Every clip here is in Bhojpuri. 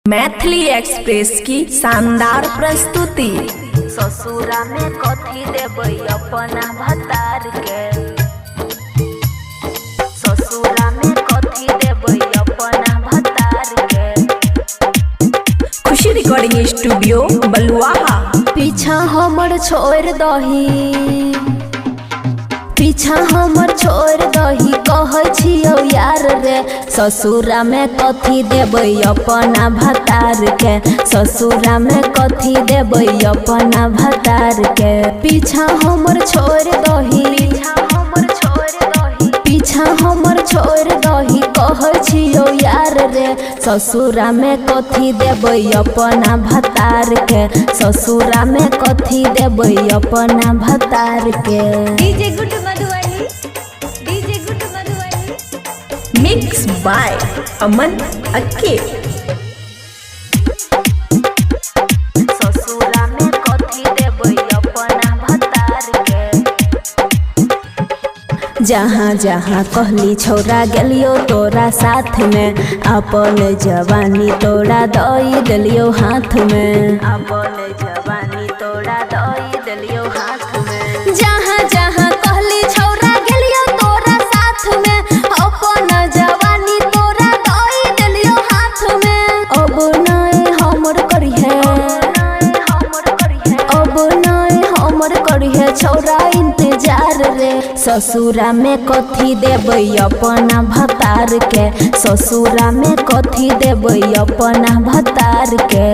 मैथिली एक्सप्रेस की शानदार प्रस्तुति। ससुरा में कथी देबै अपना भतार के, ससुरा में कथी देबै अपना भतार के। खुशी रिकॉर्डिंग स्टूडियो बलुआहा। पीछा हमर छोड़ दही, पीछा हमर छोड़ दही, कहै छियौ यार रे। ससुरा में कथी देबै अपना भतार के, ससुरा में कथी देबै अपना भतार के। पीछा हमर छोड़ दही, पीछा हमर छोड़ दही, पीछा हमर छोड़ दही, कहै छियौ यार रे। ससुरा में कथी देबै अपना भतार के, ससुरा में कथी देबै अपना भतार के। DJ good Madhubani, DJ good Madhubani. Mix by Aman अक्के। ससुरा में कथी देबै अपना भतार के। जहाँ जहाँ कहली छौरा गेलियो तोरा साथ में, अपन जवानी तोरा दई देलियो हाथ में, अपन जवानी तोरा दई देलियो हाथ में। जहाँ जहाँ कहली छौरा गेलियो तोरा साथ में, अपन जवानी तोरा दई देलियो हाथ में। अब नहीं हमर करिहे, अब नहीं हमर करिहे छौरा इंतजार रे। ससुरा में कथी देबै अपना भतार के, ससुरा में कथी देबै अपना भतार के।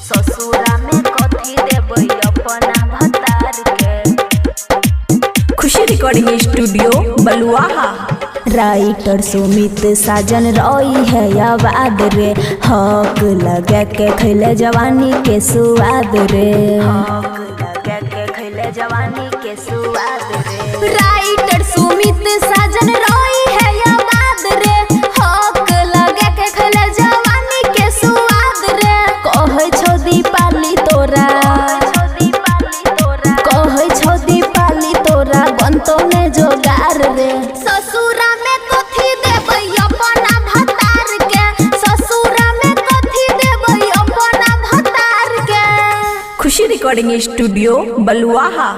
ससुरा में कथी देबै अपना भतार के। खुशी रिकॉर्डिंग स्टूडियो बलुआहा। राइटर सुमित साजन रही है आबाद रे, हक लगा के खैले जवानी के सुआद रे, हक लगा के खैले जवानी के सुआद रे। राइटर सुमित साजन रही है आबाद रे, हक लगा के खैले जवानी के सुआद रे। कहै छौ दीपाली तोरा, कहै छौ दीपाली तोरा, बनतो ने जोगार रे। ससुरा में कथी देबै अपना भतार के, ससुरा में कथी देबै अपना भतार के। खुशी रिकॉर्डिंग स्टूडियो बलुआहा।